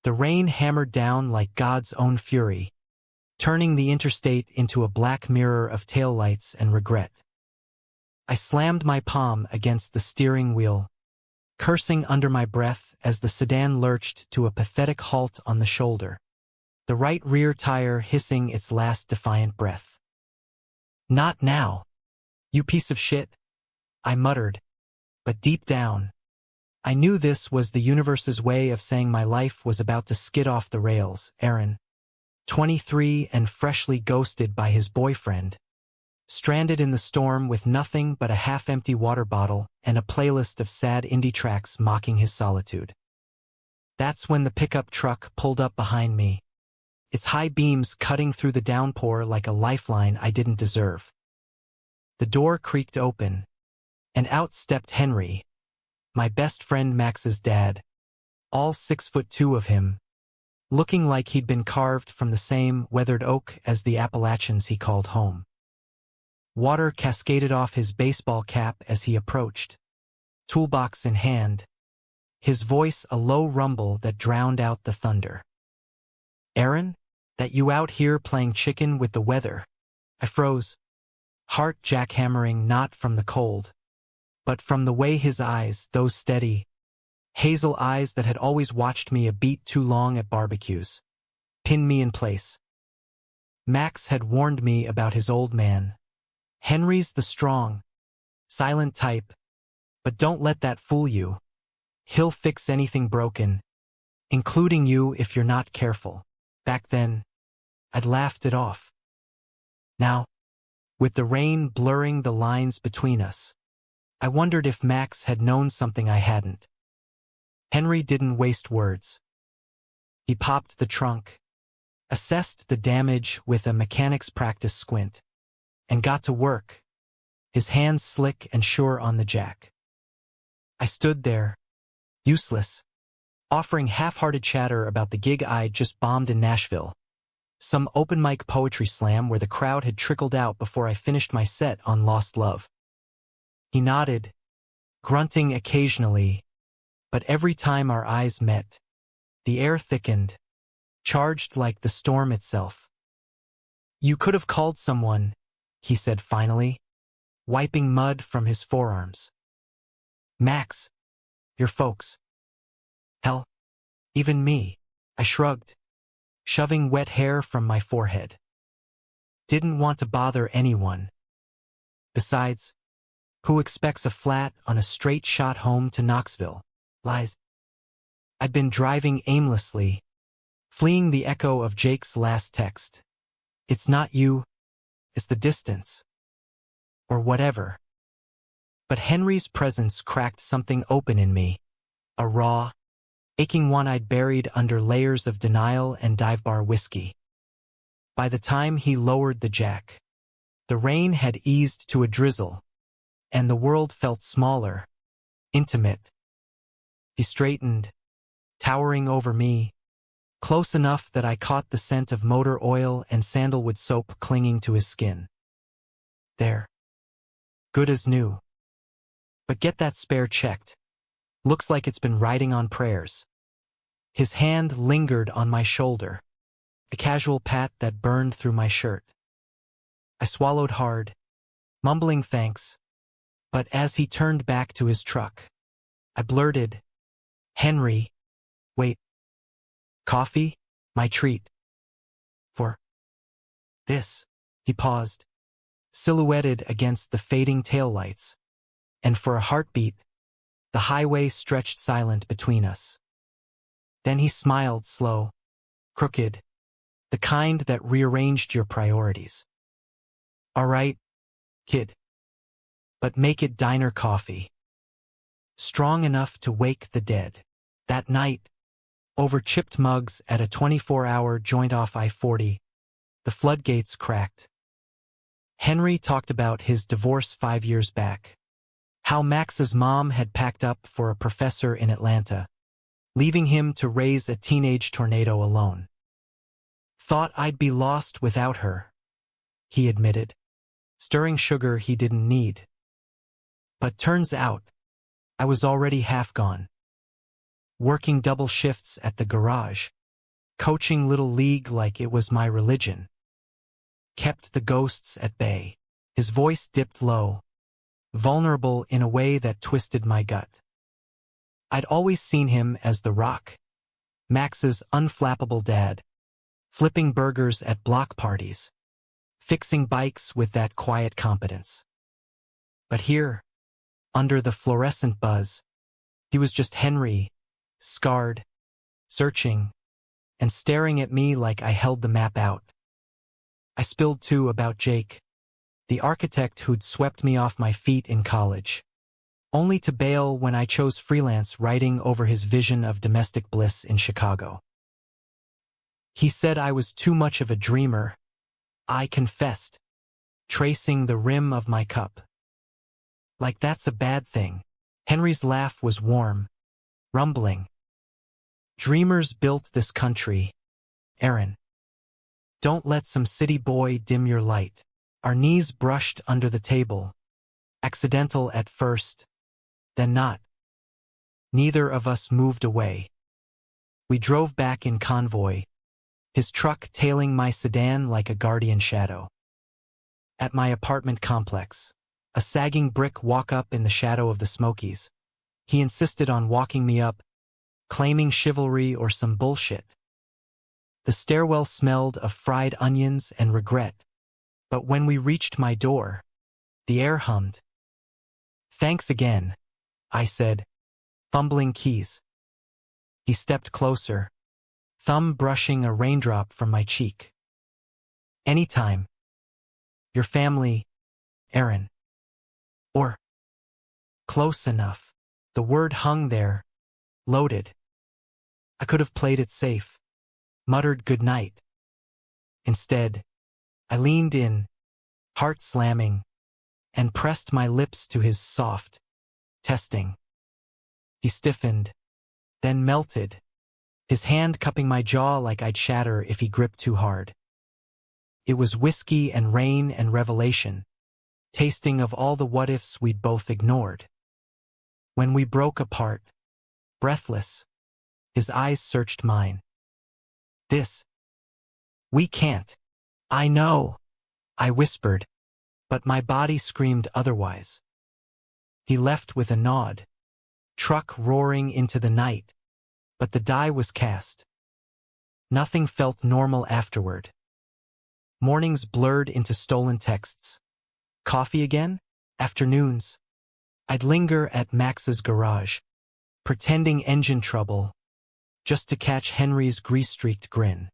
The rain hammered down like God's own fury, turning the interstate into a black mirror of taillights and regret. I slammed my palm against the steering wheel, cursing under my breath as the sedan lurched to a pathetic halt on the shoulder, the right rear tire hissing its last defiant breath. "Not now, you piece of shit," I muttered, but deep down, I knew this was the universe's way of saying my life was about to skid off the rails. Aaron, 23 and freshly ghosted by his boyfriend, stranded in the storm with nothing but a half-empty water bottle and a playlist of sad indie tracks mocking his solitude. That's when the pickup truck pulled up behind me, its high beams cutting through the downpour like a lifeline I didn't deserve. The door creaked open, and out stepped Henry, my best friend Max's dad, all 6'2" of him, looking like he'd been carved from the same weathered oak as the Appalachians he called home. Water cascaded off his baseball cap as he approached, toolbox in hand, his voice a low rumble that drowned out the thunder. "Aaron, that you out here playing chicken with the weather?" I froze, heart jackhammering not from the cold, but from the way his eyes, those steady, hazel eyes that had always watched me a beat too long at barbecues, pinned me in place. Max had warned me about his old man. "Henry's the strong, silent type, but don't let that fool you. He'll fix anything broken, including you if you're not careful." Back then, I'd laughed it off. Now, with the rain blurring the lines between us, I wondered if Max had known something I hadn't. Henry didn't waste words. He popped the trunk, assessed the damage with a mechanic's practice squint, and got to work, his hands slick and sure on the jack. I stood there, useless, offering half-hearted chatter about the gig I'd just bombed in Nashville, some open-mic poetry slam where the crowd had trickled out before I finished my set on Lost Love. He nodded, grunting occasionally, but every time our eyes met, the air thickened, charged like the storm itself. "You could have called someone," he said finally, wiping mud from his forearms. "Max, your folks." "Hell, even me," I shrugged, shoving wet hair from my forehead. "Didn't want to bother anyone. Besides, who expects a flat on a straight shot home to Knoxville?" Lies. I'd been driving aimlessly, fleeing the echo of Jake's last text. "It's not you, it's the distance." Or whatever. But Henry's presence cracked something open in me, a raw, aching one I'd buried under layers of denial and dive bar whiskey. By the time he lowered the jack, the rain had eased to a drizzle, and the world felt smaller, intimate. He straightened, towering over me, close enough that I caught the scent of motor oil and sandalwood soap clinging to his skin. "There. Good as new. But get that spare checked. Looks like it's been riding on prayers." His hand lingered on my shoulder, a casual pat that burned through my shirt. I swallowed hard, mumbling thanks, but as he turned back to his truck, I blurted, "Henry, wait. Coffee? My treat." "For this," he paused, silhouetted against the fading taillights, and for a heartbeat, the highway stretched silent between us. Then he smiled slow, crooked, the kind that rearranged your priorities. "All right, kid. But make it diner coffee. Strong enough to wake the dead." That night, over chipped mugs at a 24-hour joint off I-40, the floodgates cracked. Henry talked about his divorce 5 years back, how Max's mom had packed up for a professor in Atlanta, leaving him to raise a teenage tornado alone. "Thought I'd be lost without her," he admitted, stirring sugar he didn't need. "But turns out, I was already half gone." working double shifts at the garage, coaching Little League like it was my religion. Kept the ghosts at bay. His voice dipped low, vulnerable in a way that twisted my gut. I'd always seen him as the Rock, Max's unflappable dad, flipping burgers at block parties, fixing bikes with that quiet competence. But here, under the fluorescent buzz, he was just Henry, scarred, searching, and staring at me like I held the map out. I spilled too about Jake, the architect who'd swept me off my feet in college, only to bail when I chose freelance writing over his vision of domestic bliss in Chicago. He said I was too much of a dreamer, I confessed, tracing the rim of my cup. Like that's a bad thing. Henry's laugh was warm, rumbling. Dreamers built this country, Aaron. Don't let some city boy dim your light. Our knees brushed under the table, accidental at first, then not. Neither of us moved away. We drove back in convoy, his truck tailing my sedan like a guardian shadow. At my apartment complex, a sagging brick walk-up in the shadow of the Smokies, he insisted on walking me up, claiming chivalry or some bullshit. The stairwell smelled of fried onions and regret, but when we reached my door, the air hummed. "Thanks again," I said, fumbling keys. He stepped closer, thumb brushing a raindrop from my cheek. "Anytime. Your family, Aaron." Or, "Close enough." The word hung there, loaded. I could have played it safe, muttered goodnight. Instead, I leaned in, heart slamming, and pressed my lips to his soft, testing. He stiffened, then melted, his hand cupping my jaw like I'd shatter if he gripped too hard. It was whiskey and rain and revelation, tasting of all the what-ifs we'd both ignored. When we broke apart, breathless, his eyes searched mine. We can't." "I know," I whispered, but my body screamed otherwise. He left with a nod, truck roaring into the night, but the die was cast. Nothing felt normal afterward. Mornings blurred into stolen texts. Coffee again? Afternoons. I'd linger at Max's garage, pretending engine trouble, just to catch Henry's grease-streaked grin.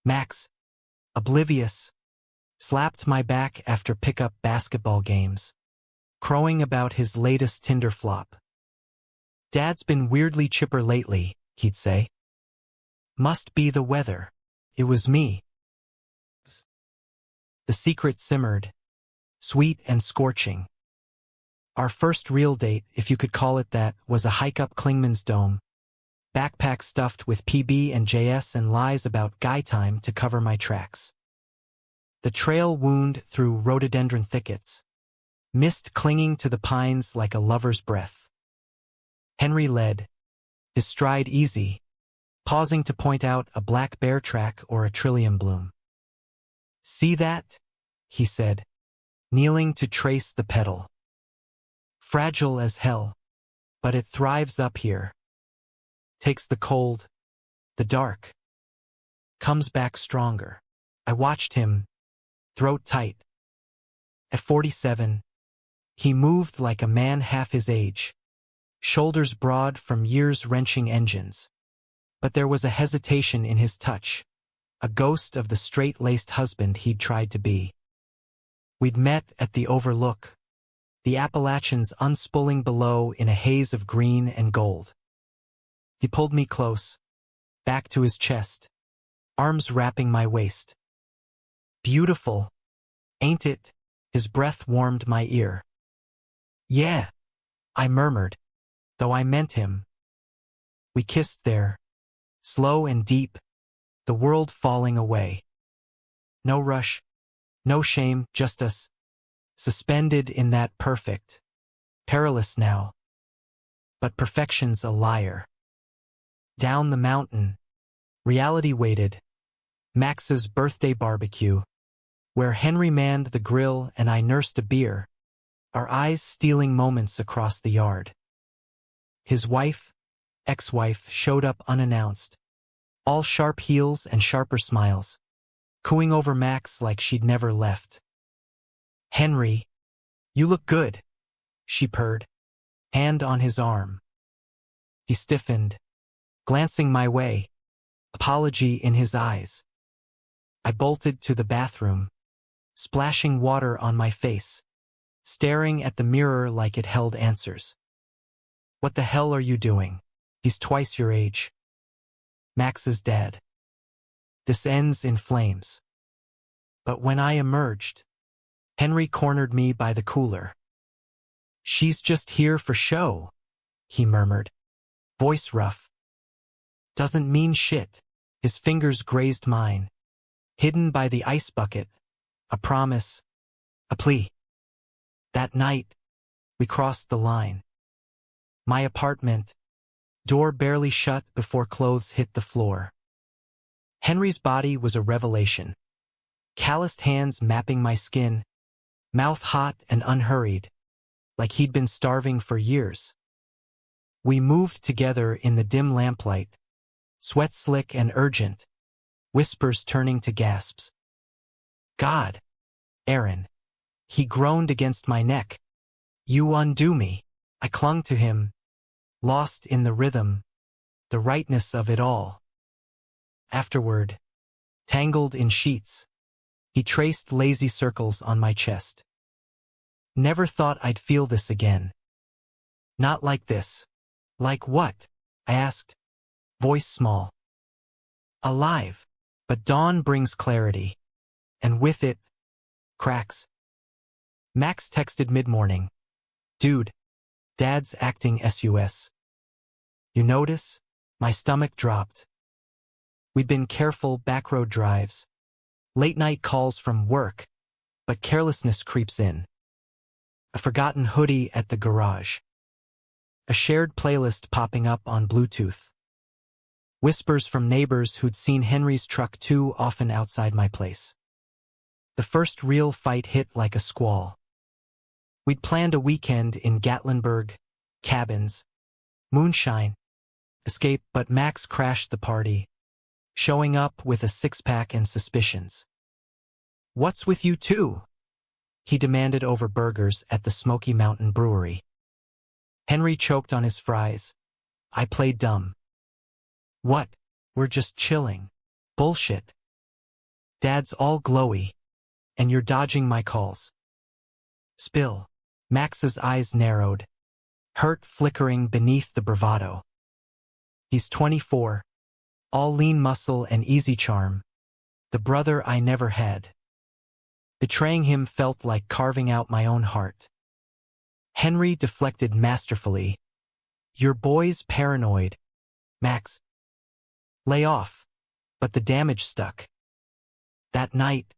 Max, oblivious, slapped my back after pickup basketball games, crowing about his latest Tinder flop. "Dad's been weirdly chipper lately," he'd say. "Must be the weather." It was me. The secret simmered, sweet and scorching. Our first real date, if you could call it that, was a hike up Klingman's Dome, backpack stuffed with PB and JS and lies about guy time to cover my tracks. The trail wound through rhododendron thickets, mist clinging to the pines like a lover's breath. Henry led, his stride easy, pausing to point out a black bear track or a trillium bloom. "See that?" he said, kneeling to trace the pedal. "Fragile as hell, but it thrives up here. Takes the cold, the dark, comes back stronger." I watched him, throat tight. At 47, he moved like a man half his age, shoulders broad from years wrenching engines. But there was a hesitation in his touch, a ghost of the straight-laced husband he'd tried to be. We'd met at the Overlook, the Appalachians unspooling below in a haze of green and gold. He pulled me close, back to his chest, arms wrapping my waist. "Beautiful, ain't it?" His breath warmed my ear. "Yeah," I murmured, though I meant him. We kissed there, slow and deep, the world falling away. No rush, no shame, just us, suspended in that perfect, perilous now. But perfection's a liar. Down the mountain, reality waited. Max's birthday barbecue, where Henry manned the grill and I nursed a beer, our eyes stealing moments across the yard. His wife, ex-wife, showed up unannounced, all sharp heels and sharper smiles, cooing over Max like she'd never left. "Henry, you look good," she purred, hand on his arm. He stiffened, glancing my way, apology in his eyes. I bolted to the bathroom, splashing water on my face, staring at the mirror like it held answers. "What the hell are you doing? He's twice your age." Max is dead. This ends in flames. But when I emerged, Henry cornered me by the cooler. "She's just here for show," he murmured, voice rough. "Doesn't mean shit." His fingers grazed mine, hidden by the ice bucket, a promise, a plea. That night, we crossed the line. My apartment, door barely shut before clothes hit the floor. Henry's body was a revelation. Calloused hands mapping my skin, mouth hot and unhurried, like he'd been starving for years. We moved together in the dim lamplight, sweat slick and urgent, whispers turning to gasps. "God, Aaron," he groaned against my neck. "You undo me." I clung to him, lost in the rhythm, the rightness of it all. Afterward, tangled in sheets, he traced lazy circles on my chest. "Never thought I'd feel this again." "Not like this." "Like what?" I asked, voice small. "Alive." But dawn brings clarity, and with it, cracks. Max texted mid-morning. "Dude, Dad's acting SUS. You notice?" My stomach dropped. We'd been careful backroad drives, late-night calls from work, but carelessness creeps in. A forgotten hoodie at the garage. A shared playlist popping up on Bluetooth. Whispers from neighbors who'd seen Henry's truck too often outside my place. The first real fight hit like a squall. We'd planned a weekend in Gatlinburg, cabins, moonshine, escape, but Max crashed the party, showing up with a six-pack and suspicions. "What's with you two?" he demanded over burgers at the Smoky Mountain Brewery. Henry choked on his fries. I played dumb. "What? We're just chilling." "Bullshit. Dad's all glowy, and you're dodging my calls." "Spill." Max's eyes narrowed, hurt flickering beneath the bravado. "He's 24, all lean muscle and easy charm, the brother I never had." Betraying him felt like carving out my own heart. Henry deflected masterfully. "Your boy's paranoid." "Max, lay off." But the damage stuck. That night,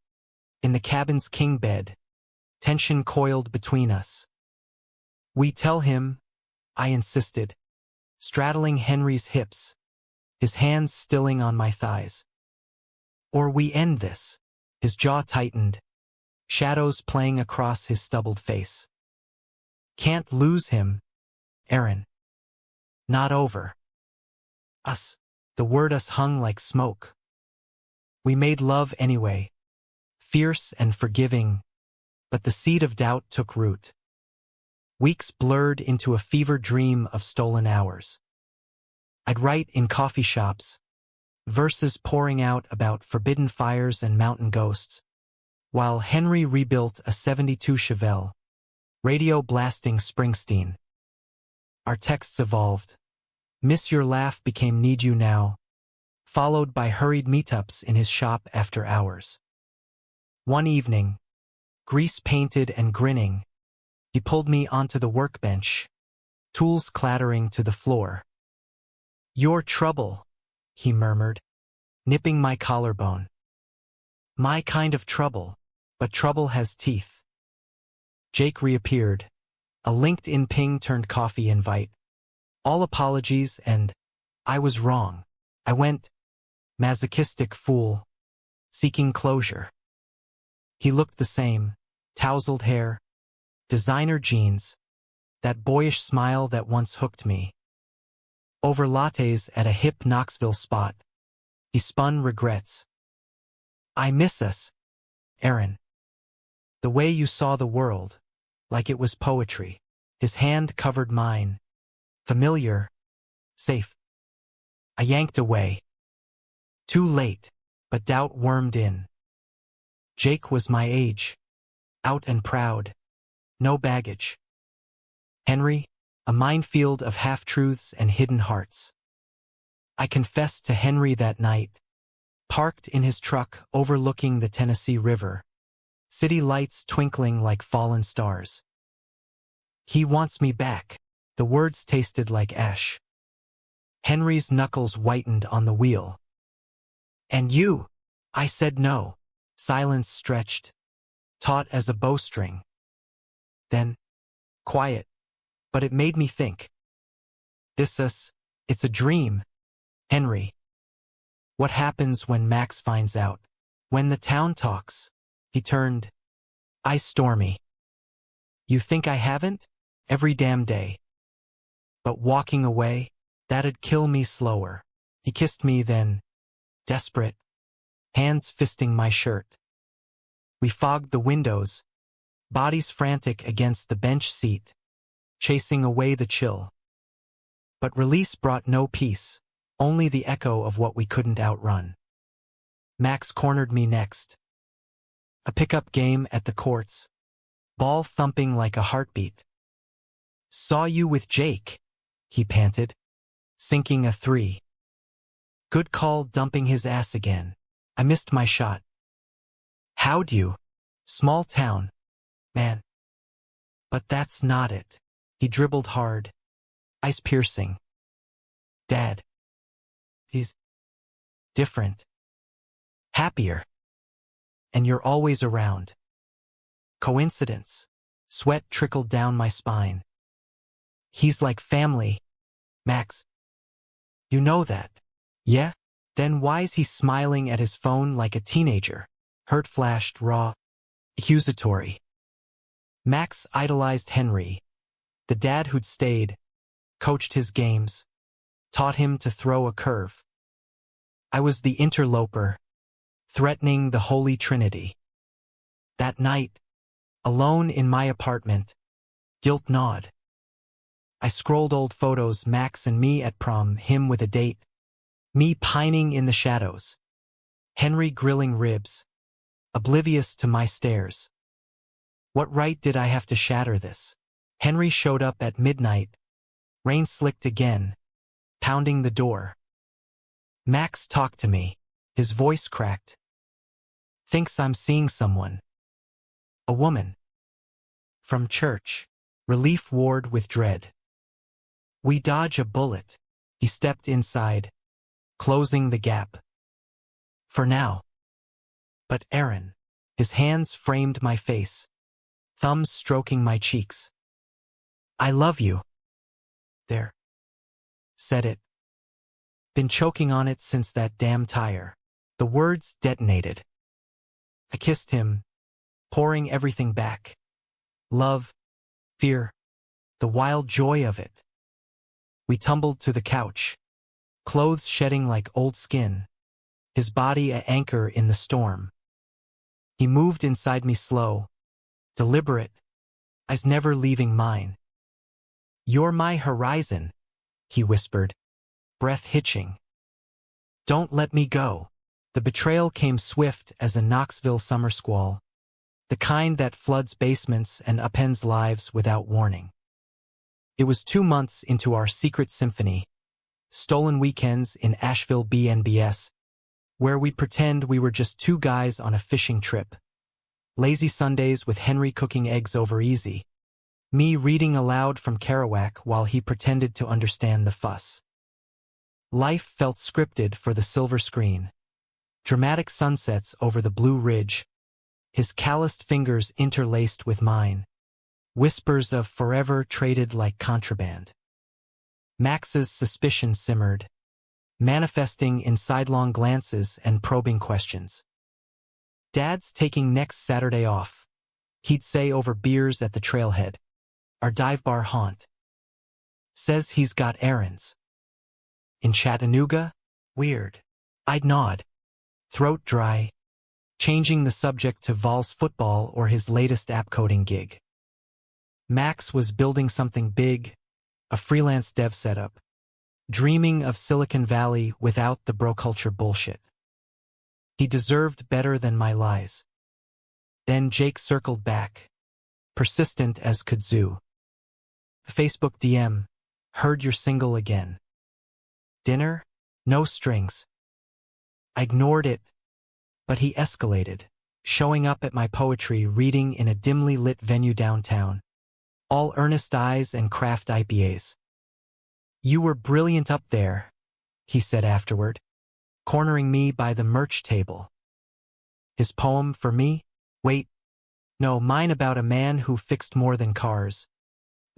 in the cabin's king bed, tension coiled between us. "We tell him," I insisted, straddling Henry's hips, his hands stilling on my thighs. "Or we end this." His jaw tightened, shadows playing across his stubbled face. "Can't lose him, Aaron. Not over." Us. The word us hung like smoke. We made love anyway, fierce and forgiving, but the seed of doubt took root. Weeks blurred into a fever dream of stolen hours. I'd write in coffee shops, verses pouring out about forbidden fires and mountain ghosts, while Henry rebuilt a '72 Chevelle, radio blasting Springsteen. Our texts evolved. "Miss your laugh" became "need you now," followed by hurried meetups in his shop after hours. One evening, grease-painted and grinning, he pulled me onto the workbench, tools clattering to the floor. "Your trouble," he murmured, nipping my collarbone. "My kind of trouble, but trouble has teeth." Jake reappeared. A LinkedIn ping turned coffee invite. All apologies and I was wrong. I went, masochistic fool, seeking closure. He looked the same, tousled hair, designer jeans, that boyish smile that once hooked me. Over lattes at a hip Knoxville spot, he spun regrets. I miss us, Aaron. The way you saw the world, like it was poetry. His hand covered mine. Familiar, safe. I yanked away. Too late, but doubt wormed in. Jake was my age, out and proud, no baggage. Henry, a minefield of half-truths and hidden hearts. I confessed to Henry that night, parked in his truck overlooking the Tennessee River, city lights twinkling like fallen stars. He wants me back. The words tasted like ash. Henry's knuckles whitened on the wheel. And you? I said no. Silence stretched, taut as a bowstring. Then, quiet, but it made me think. It's a dream, Henry. What happens when Max finds out? When the town talks? He turned. Ice stormy. You think I haven't? Every damn day. But walking away, that'd kill me slower. He kissed me then, desperate, hands fisting my shirt. We fogged the windows, bodies frantic against the bench seat, chasing away the chill. But release brought no peace, only the echo of what we couldn't outrun. Max cornered me next. A pickup game at the courts, ball thumping like a heartbeat. Saw you with Jake, he panted, sinking a 3. Good call dumping his ass again. I missed my shot. How'd you? Small town, man. But that's not it. He dribbled hard, ice-piercing. Dad. He's different. Happier. And you're always around. Coincidence. Sweat trickled down my spine. He's like family, Max. You know that. Yeah? Then why's he smiling at his phone like a teenager? Hurt flashed raw, accusatory. Max idolized Henry, the dad who'd stayed, coached his games, taught him to throw a curve. I was the interloper, threatening the Holy Trinity. That night, alone in my apartment, guilt gnawed. I scrolled old photos, Max and me at prom, him with a date, me pining in the shadows, Henry grilling ribs, oblivious to my stares. What right did I have to shatter this? Henry showed up at midnight, rain slicked again, pounding the door. Max talked to me, his voice cracked. Thinks I'm seeing someone. A woman. From church, relief ward with dread. We dodge a bullet. He stepped inside, closing the gap. For now. But Aaron, his hands framed my face, thumbs stroking my cheeks. I love you. There. Said it. Been choking on it since that damn tire. The words detonated. I kissed him, pouring everything back. Love, fear, the wild joy of it. We tumbled to the couch, clothes shedding like old skin, his body an anchor in the storm. He moved inside me slow, deliberate, eyes never leaving mine. You're my horizon, he whispered, breath hitching. Don't let me go. The betrayal came swift as a Knoxville summer squall, the kind that floods basements and upends lives without warning. It was 2 months into our secret symphony, stolen weekends in Asheville BNBS, where we'd pretend we were just 2 guys on a fishing trip. Lazy Sundays with Henry cooking eggs over easy, me reading aloud from Kerouac while he pretended to understand the fuss. Life felt scripted for the silver screen. Dramatic sunsets over the Blue Ridge, his calloused fingers interlaced with mine. Whispers of forever traded like contraband. Max's suspicion simmered, manifesting in sidelong glances and probing questions. "Dad's taking next Saturday off," he'd say over beers at the trailhead, our dive bar haunt. "Says he's got errands." "In Chattanooga? Weird." I'd nod, throat dry, changing the subject to Vols football or his latest app coding gig. Max was building something big, a freelance dev setup, dreaming of Silicon Valley without the bro culture bullshit. He deserved better than my lies. Then Jake circled back, persistent as kudzu. The Facebook DM, "Heard you're single again. Dinner? No strings." I ignored it, but he escalated, showing up at my poetry reading in a dimly lit venue downtown, all earnest eyes and craft IPAs. "You were brilliant up there," he said afterward, cornering me by the merch table. His poem for me? Wait, no, mine about a man who fixed more than cars,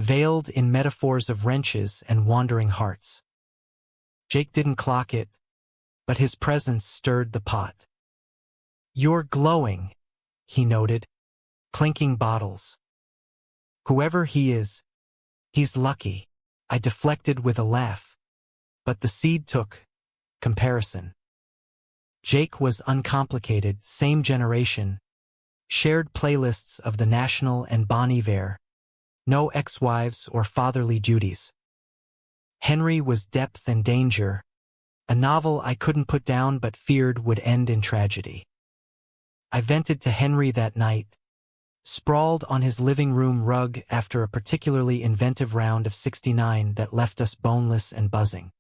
veiled in metaphors of wrenches and wandering hearts. Jake didn't clock it, but his presence stirred the pot. "You're glowing," he noted, clinking bottles. "Whoever he is, he's lucky." I deflected with a laugh, but the seed took comparison. Jake was uncomplicated, same generation, shared playlists of the National and Bon Iver, no ex-wives or fatherly duties. Henry was depth and danger, a novel I couldn't put down but feared would end in tragedy. I vented to Henry that night, sprawled on his living room rug after a particularly inventive round of 69 that left us boneless and buzzing.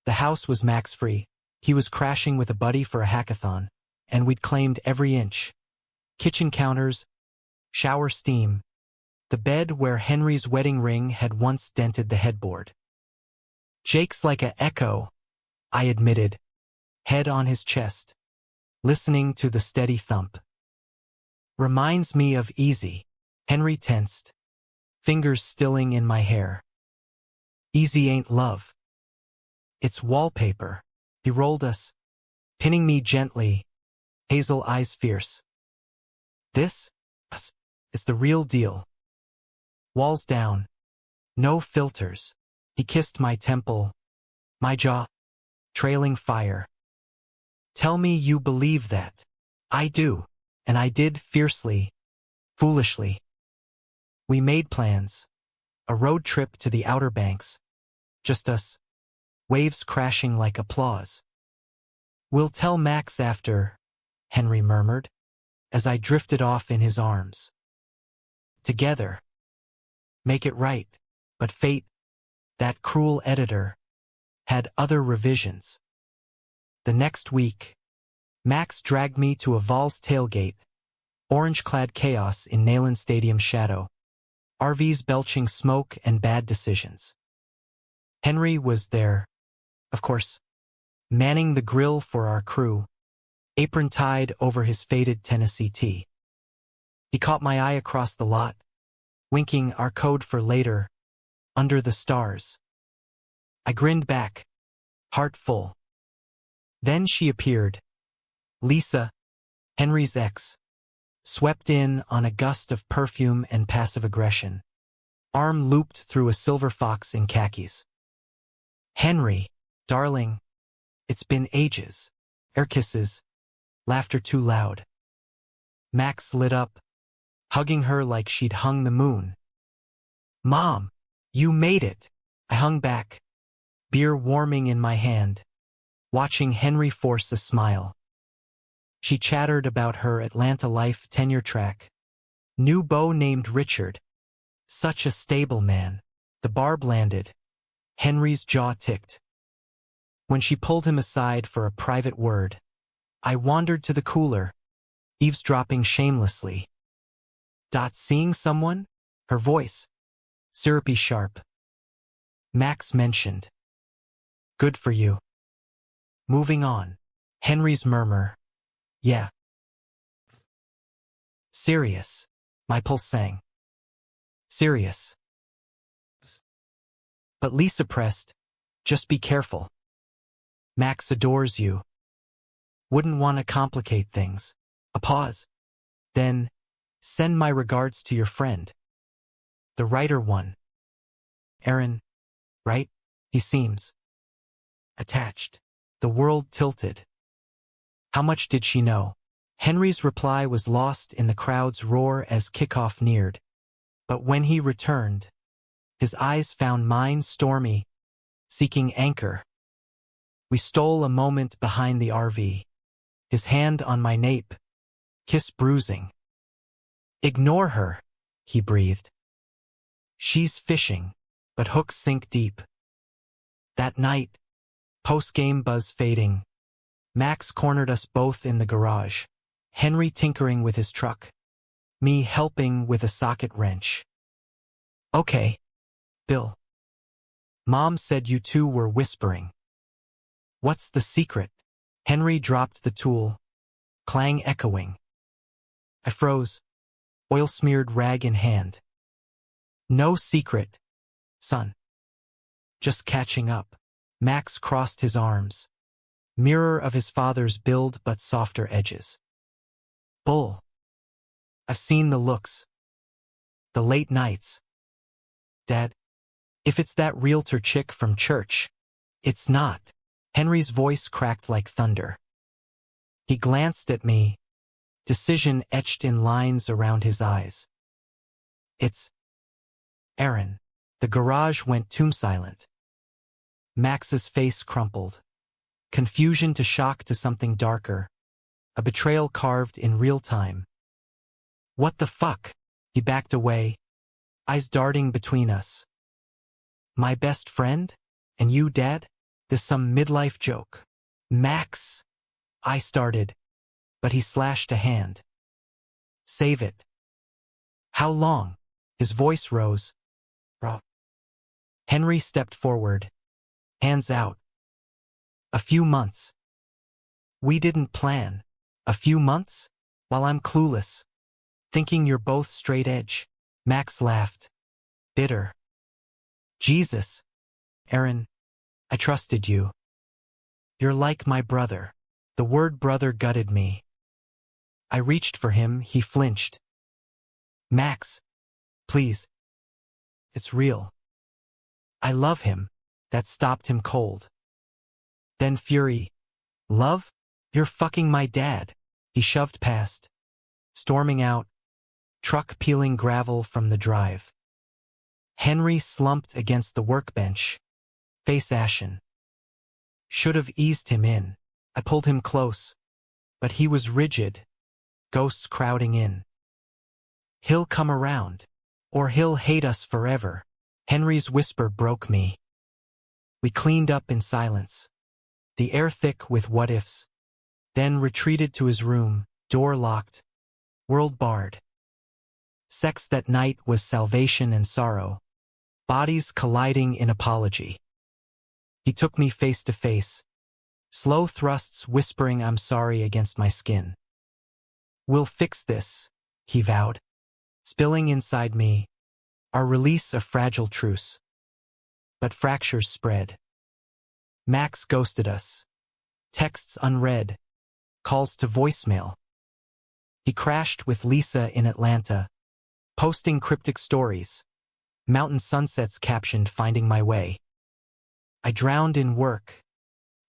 The house was max-free. He was crashing with a buddy for a hackathon, and we'd claimed every inch. Kitchen counters, shower steam, the bed where Henry's wedding ring had once dented the headboard. "Jake's like a echo," I admitted, head on his chest, listening to the steady thump. "Reminds me of Easy." Henry tensed, fingers stilling in my hair. "Easy ain't love. It's wallpaper." He rolled us, pinning me gently, hazel eyes fierce. "This? Us, is the real deal. Walls down. No filters." He kissed my temple, my jaw, trailing fire. "Tell me you believe that." "I do." And I did fiercely, foolishly. We made plans, a road trip to the Outer Banks, just us, waves crashing like applause. "We'll tell Max after," Henry murmured, as I drifted off in his arms. Together. Make it right, but fate, that cruel editor, had other revisions. The next week, Max dragged me to a Vols tailgate, orange-clad chaos in Neyland Stadium shadow, RVs belching smoke and bad decisions. Henry was there, of course, manning the grill for our crew, apron tied over his faded Tennessee tee. He caught my eye across the lot, winking our code for later, under the stars. I grinned back, heart full. Then she appeared. Lisa, Henry's ex, swept in on a gust of perfume and passive aggression, arm looped through a silver fox in khakis. "Henry, darling, it's been ages." Air kisses, laughter too loud. Max lit up, hugging her like she'd hung the moon. "Mom, you made it." I hung back, beer warming in my hand, watching Henry force a smile. She chattered about her Atlanta life tenure track. New beau named Richard. Such a stable man. The barb landed. Henry's jaw ticked. When she pulled him aside for a private word, I wandered to the cooler, eavesdropping shamelessly. "Seeing someone?" Her voice, syrupy sharp. Max mentioned. "Good for you." Moving on. Henry's murmur. "Yeah." "Serious." My pulse sang. "Serious." But Lisa pressed, "Just be careful." Max adores you. Wouldn't want to complicate things. A pause. Then, send my regards to your friend. The writer one. Aaron, right? He seems attached. The world tilted. How much did she know? Henry's reply was lost in the crowd's roar as kickoff neared. But when he returned, his eyes found mine stormy, seeking anchor. We stole a moment behind the RV. His hand on my nape, kiss bruising. Ignore her, he breathed. She's fishing, but hooks sink deep. That night, post-game buzz fading, Max cornered us both in the garage, Henry tinkering with his truck, me helping with a socket wrench. Okay, Bill. Mom said you two were whispering. What's the secret? Henry dropped the tool, clang echoing. I froze, oil-smeared rag in hand. No secret, son. Just catching up. Max crossed his arms. Mirror of his father's build but softer edges. Bull. I've seen the looks. The late nights. Dad, if it's that realtor chick from church, it's not. Henry's voice cracked like thunder. He glanced at me, decision etched in lines around his eyes. It's Aaron. The garage went tomb silent. Max's face crumpled. Confusion to shock to something darker. A betrayal carved in real time. What the fuck? He backed away, eyes darting between us. My best friend? And you, Dad? This some midlife joke? Max? I started, but he slashed a hand. Save it. How long? His voice rose. Henry stepped forward, hands out. A few months. We didn't plan. A few months? While I'm clueless. Thinking you're both straight edge. Max laughed. Bitter. Jesus. Aaron, I trusted you. You're like my brother. The word brother gutted me. I reached for him, he flinched. Max, please. It's real. I love him. That stopped him cold. Then fury. Love? You're fucking my dad. He shoved past. Storming out. Truck peeling gravel from the drive. Henry slumped against the workbench. Face ashen. Should have eased him in. I pulled him close. But he was rigid. Ghosts crowding in. He'll come around. Or he'll hate us forever. Henry's whisper broke me. We cleaned up in silence. The air thick with what-ifs. Then retreated to his room, door locked. World barred. Sex that night was salvation and sorrow. Bodies colliding in apology. He took me face to face. Slow thrusts whispering I'm sorry against my skin. We'll fix this, he vowed. Spilling inside me. Our release a fragile truce. But fractures spread. Max ghosted us. Texts unread. Calls to voicemail. He crashed with Lisa in Atlanta. Posting cryptic stories. Mountain sunsets captioned finding my way. I drowned in work.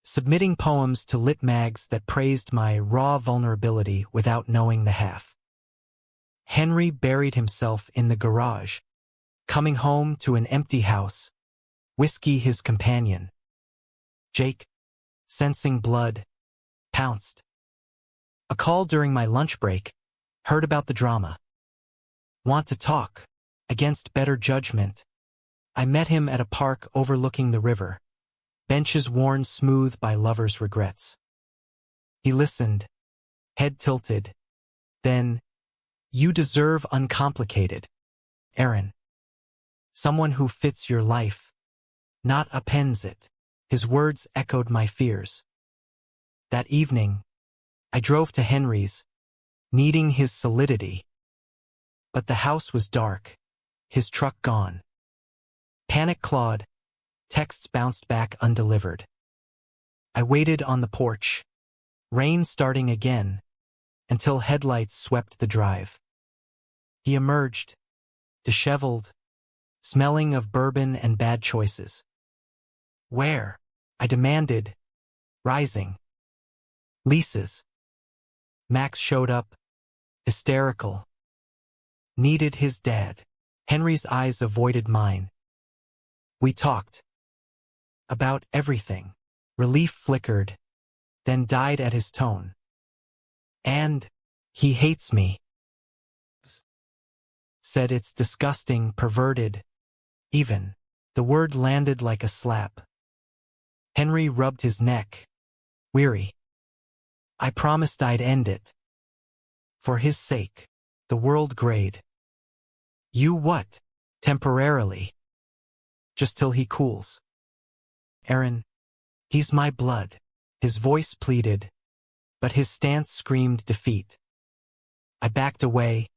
Submitting poems to lit mags that praised my raw vulnerability without knowing the half. Henry buried himself in the garage. Coming home to an empty house. Whiskey his companion. Jake, sensing blood, pounced. A call during my lunch break. Heard about the drama. Want to talk. Against better judgment. I met him at a park overlooking the river. Benches worn smooth by lovers' regrets. He listened, head tilted. Then, you deserve uncomplicated. Aaron. Someone who fits your life. Not appends it. His words echoed my fears. That evening, I drove to Henry's, needing his solidity. But the house was dark, his truck gone. Panic clawed, texts bounced back undelivered. I waited on the porch, rain starting again, until headlights swept the drive. He emerged, disheveled, smelling of bourbon and bad choices. "Where?" I demanded, rising. "Lisa's." Max showed up, hysterical. Needed his dad. Henry's eyes avoided mine. We talked. About everything. Relief flickered, then died at his tone. "And he hates me." Said it's disgusting, perverted. Even. The word landed like a slap. Henry rubbed his neck, weary. I promised I'd end it. For his sake. The world grayed. "You what?" "Temporarily. Just till he cools." "Aaron, he's my blood." His voice pleaded, but his stance screamed defeat. I backed away,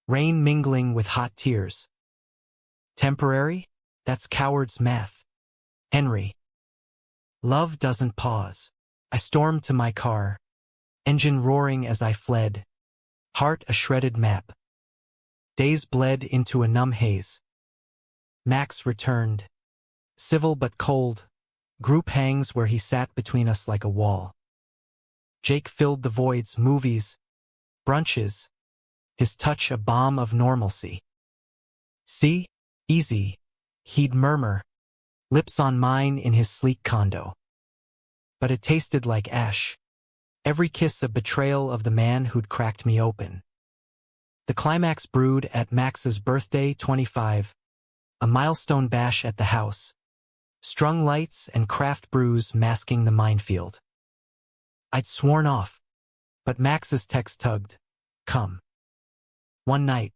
rain mingling with hot tears. "Temporary? That's coward's math. Henry." Love doesn't pause. I stormed to my car, engine roaring as I fled, heart a shredded map. Days bled into a numb haze. Max returned, civil but cold, group hangs where he sat between us like a wall. Jake filled the voids, movies, brunches, his touch a bomb of normalcy. "See? Easy," he'd murmur, lips on mine in his sleek condo. But it tasted like ash, every kiss a betrayal of the man who'd cracked me open. The climax brewed at Max's birthday, 25, a milestone bash at the house, strung lights and craft brews masking the minefield. I'd sworn off, but Max's text tugged, "Come." One night.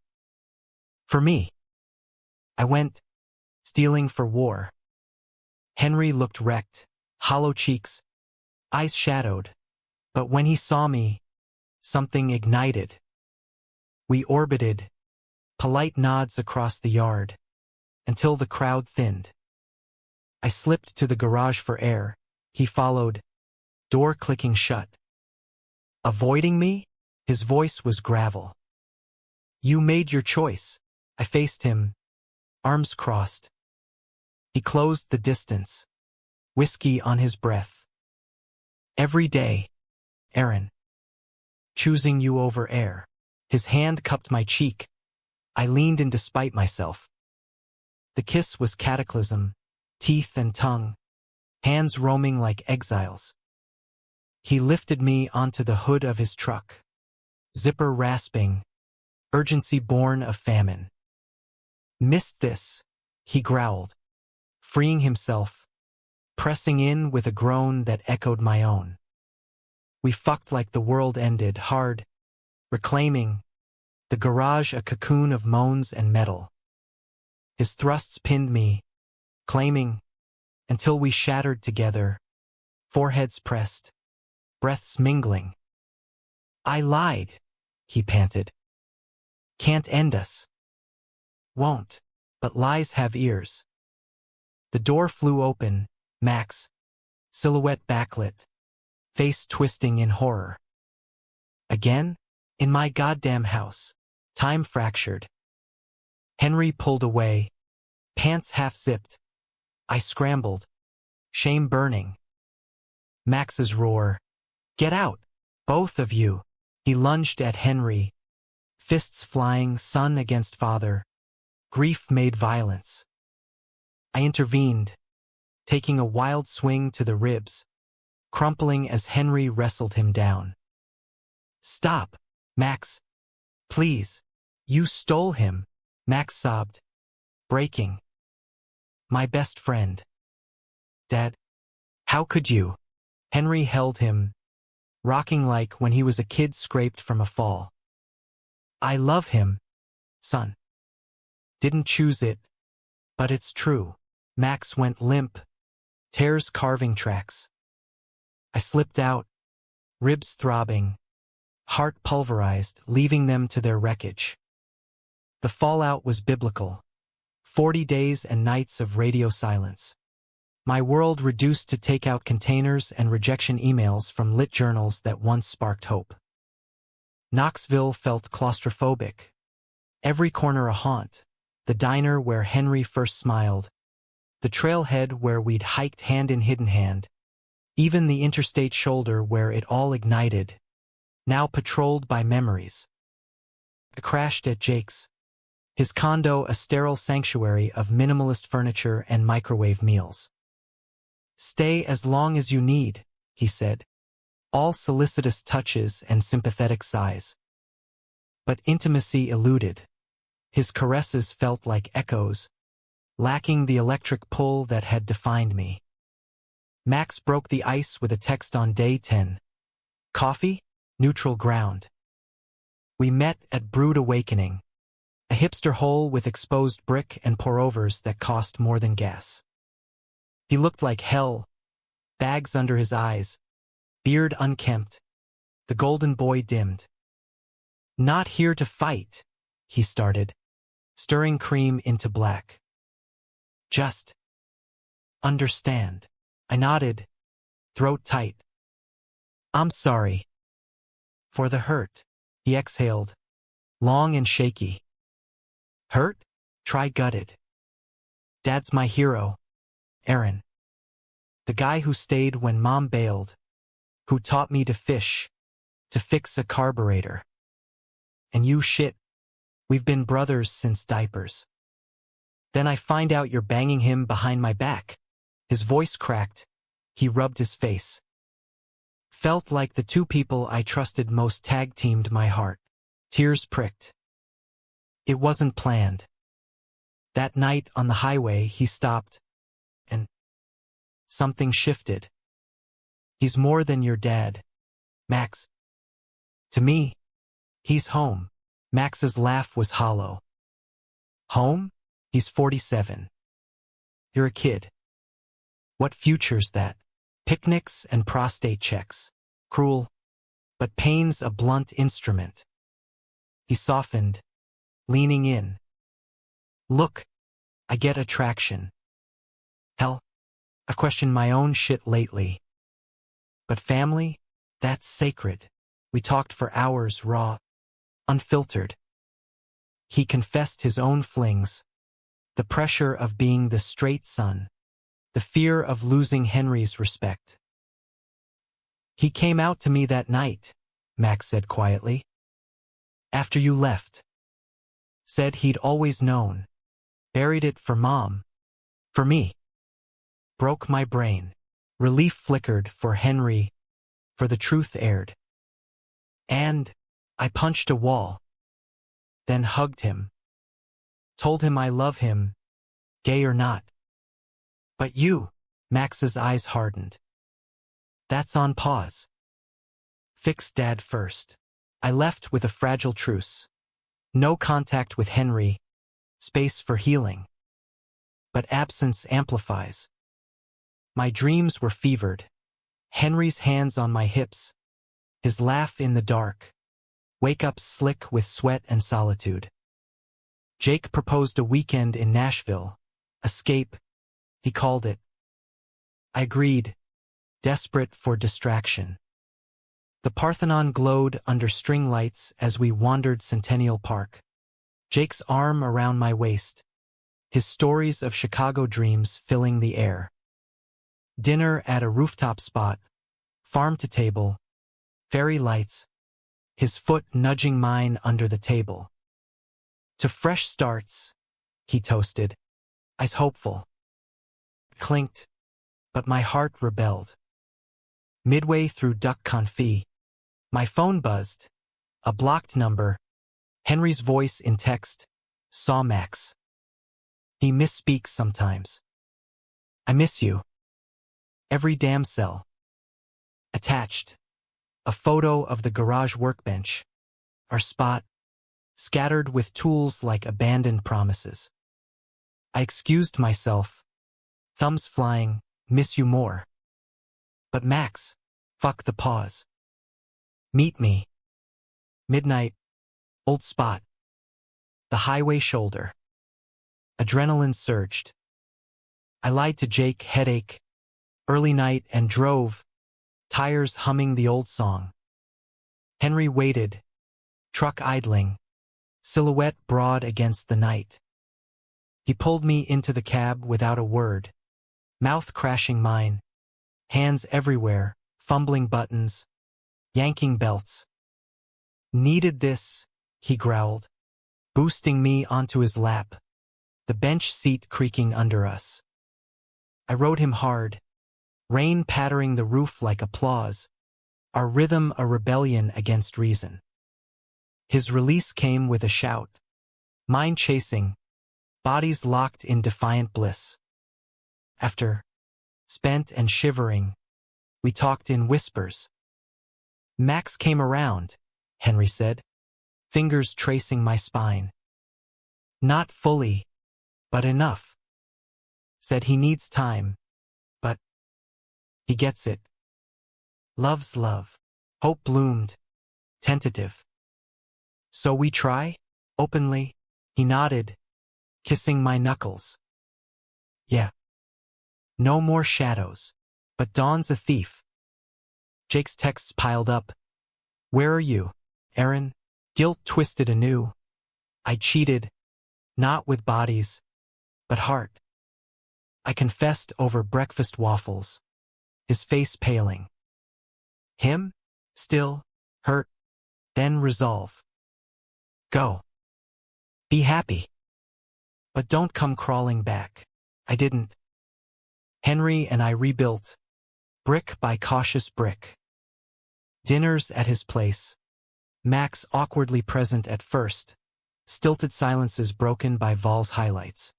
For me. I went, stealing for war. Henry looked wrecked, hollow cheeks, eyes shadowed, but when he saw me, something ignited. We orbited, polite nods across the yard, until the crowd thinned. I slipped to the garage for air, he followed, door clicking shut. Avoiding me? His voice was gravel. "You made your choice." I faced him, arms crossed. He closed the distance, whiskey on his breath. "Every day, Aaron. Choosing you over air." His hand cupped my cheek. I leaned in despite myself. The kiss was cataclysm, teeth and tongue, hands roaming like exiles. He lifted me onto the hood of his truck, zipper rasping, urgency born of famine. "Missed this," he growled, freeing himself, pressing in with a groan that echoed my own. We fucked like the world ended, hard, reclaiming, the garage a cocoon of moans and metal. His thrusts pinned me, claiming, until we shattered together, foreheads pressed, breaths mingling. "I lied," he panted. "Can't end us." "Won't, but lies have ears." The door flew open, Max, silhouette backlit, face twisting in horror. Again? In my goddamn house. Time fractured. Henry pulled away, pants half-zipped. I scrambled, shame burning. Max's roar. "Get out, both of you." He lunged at Henry, fists flying, son against father. Grief made violence. I intervened, taking a wild swing to the ribs, crumpling as Henry wrestled him down. "Stop, Max. Please. You stole him," Max sobbed, breaking. "My best friend." "Dad, how could you?" Henry held him, rocking like when he was a kid scraped from a fall. "I love him, son. Didn't choose it, but it's true." Max went limp, tears carving tracks. I slipped out, ribs throbbing, heart pulverized, leaving them to their wreckage. The fallout was biblical. 40 days and nights of radio silence. My world reduced to takeout containers and rejection emails from lit journals that once sparked hope. Knoxville felt claustrophobic. Every corner a haunt. The diner where Henry first smiled. The trailhead where we'd hiked hand in hand. Even the interstate shoulder where it all ignited. Now patrolled by memories. I crashed at Jake's. His condo a sterile sanctuary of minimalist furniture and microwave meals. "Stay as long as you need," he said. All solicitous touches and sympathetic sighs. But intimacy eluded. His caresses felt like echoes, lacking the electric pull that had defined me. Max broke the ice with a text on day 10. "Coffee? Neutral ground." We met at Brood Awakening, a hipster hole with exposed brick and pour-overs that cost more than gas. He looked like hell, bags under his eyes, beard unkempt, the golden boy dimmed. "Not here to fight," he started, stirring cream into black. "Just understand." I nodded, throat tight. "I'm sorry for the hurt," he exhaled, long and shaky. "Hurt? Try gutted. Dad's my hero, Aaron. The guy who stayed when Mom bailed, who taught me to fish, to fix a carburetor. And you shit, we've been brothers since diapers. Then I find out you're banging him behind my back." His voice cracked. He rubbed his face. Felt like the two people I trusted most tag-teamed my heart. Tears pricked. It wasn't planned. That night on the highway he stopped, and something shifted. "He's more than your dad, Max. To me, he's home." Max's laugh was hollow. "Home? He's 47. You're a kid. What future's that? Picnics and prostate checks. Cruel, but pain's a blunt instrument." He softened, leaning in. "Look, I get attraction. Hell, I've questioned my own shit lately. But family? That's sacred." We talked for hours, raw, unfiltered. He confessed his own flings, the pressure of being the straight son, the fear of losing Henry's respect. "He came out to me that night," Max said quietly. "After you left. Said he'd always known. Buried it for Mom. For me." Broke my brain. Relief flickered for Henry, for the truth aired. And I punched a wall. Then hugged him. Told him I love him, gay or not. "But you," Max's eyes hardened. "That's on pause. Fix Dad first." I left with a fragile truce. No contact with Henry, space for healing. But absence amplifies. My dreams were fevered. Henry's hands on my hips, his laugh in the dark. Wake up slick with sweat and solitude. Jake proposed a weekend in Nashville. Escape, he called it. I agreed, desperate for distraction. The Parthenon glowed under string lights as we wandered Centennial Park. Jake's arm around my waist, his stories of Chicago dreams filling the air. Dinner at a rooftop spot, farm to table, fairy lights, his foot nudging mine under the table. To fresh starts, he toasted, eyes hopeful. Clinked, but my heart rebelled. Midway through duck confit, my phone buzzed. A blocked number, Henry's voice in text, saw Max. He misspeaks sometimes. I miss you. Every damn cell. Attached. A photo of the garage workbench. Our spot. Scattered with tools like abandoned promises. I excused myself. Thumbs flying, miss you more. But Max, fuck the pause. Meet me. Midnight. Old spot. The highway shoulder. Adrenaline surged. I lied to Jake, headache, early night, and drove, tires humming the old song. Henry waited, truck idling, silhouette broad against the night. He pulled me into the cab without a word, mouth crashing mine, hands everywhere, fumbling buttons, yanking belts. Needed this, he growled, boosting me onto his lap, the bench seat creaking under us. I rode him hard, rain pattering the roof like applause, our rhythm a rebellion against reason. His release came with a shout, mine chasing, bodies locked in defiant bliss. After, spent and shivering, we talked in whispers. Max came around, Henry said, fingers tracing my spine. Not fully, but enough. Said he needs time, but he gets it. Love's love. Hope bloomed, tentative. So we try? Openly, he nodded, kissing my knuckles. Yeah. No more shadows. But Dawn's a thief. Jake's texts piled up. Where are you, Aaron? Guilt twisted anew. I cheated, not with bodies, but heart. I confessed over breakfast waffles, his face paling. Him? Still, hurt, then resolve. Go. Be happy. But don't come crawling back. I didn't. Henry and I rebuilt, brick by cautious brick. Dinners at his place. Max awkwardly present at first, stilted silences broken by Val's highlights.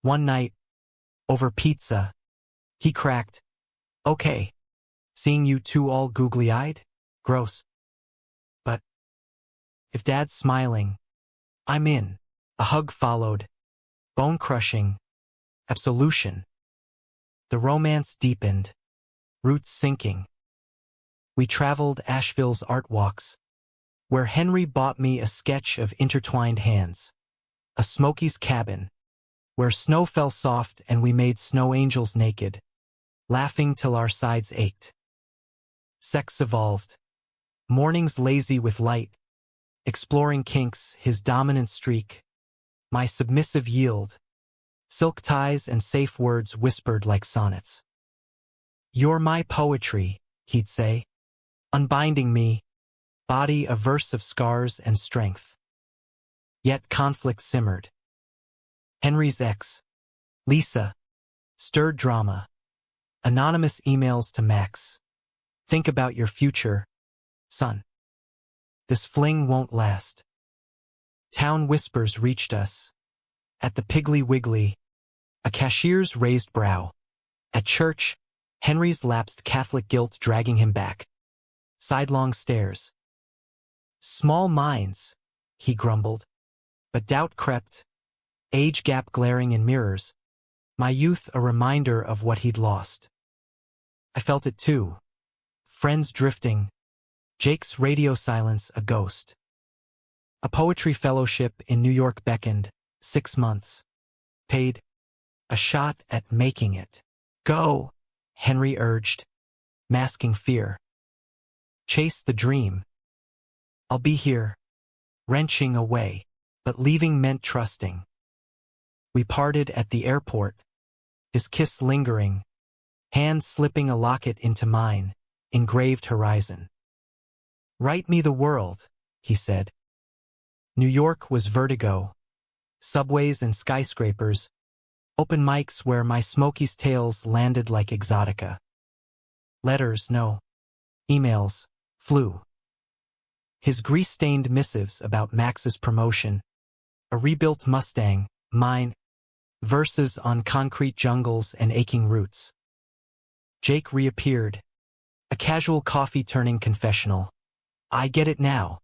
One night, over pizza, he cracked, okay, seeing you two all googly-eyed? Gross. But if Dad's smiling, I'm in. A hug followed, bone-crushing, absolution. The romance deepened, roots sinking. We traveled Asheville's art walks, where Henry bought me a sketch of intertwined hands, a Smokey's cabin, where snow fell soft and we made snow angels naked, laughing till our sides ached. Sex evolved, mornings lazy with light, exploring kinks, his dominant streak, my submissive yield, silk ties and safe words whispered like sonnets. You're my poetry, he'd say, unbinding me, body a verse of scars and strength. Yet conflict simmered. Henry's ex, Lisa, stirred drama, anonymous emails to Max. Think about your future, son. This fling won't last. Town whispers reached us. At the Piggly Wiggly, a cashier's raised brow. At church, Henry's lapsed Catholic guilt dragging him back. Sidelong stares. Small minds, he grumbled. But doubt crept, age gap glaring in mirrors, my youth a reminder of what he'd lost. I felt it too. Friends drifting, Jake's radio silence a ghost. A poetry fellowship in New York beckoned, 6 months. Paid, a shot at making it. Go, Henry urged, masking fear. Chase the dream. I'll be here, wrenching away, but leaving meant trusting. We parted at the airport, his kiss lingering, hand slipping a locket into mine, engraved horizon. Write me the world, he said. New York was vertigo, subways and skyscrapers, open mics where my Smokey's tales landed like exotica. Letters, no. Emails, flew. His grease-stained missives about Max's promotion, a rebuilt Mustang, mine, verses on concrete jungles and aching roots. Jake reappeared, a casual coffee-turning confessional. I get it now.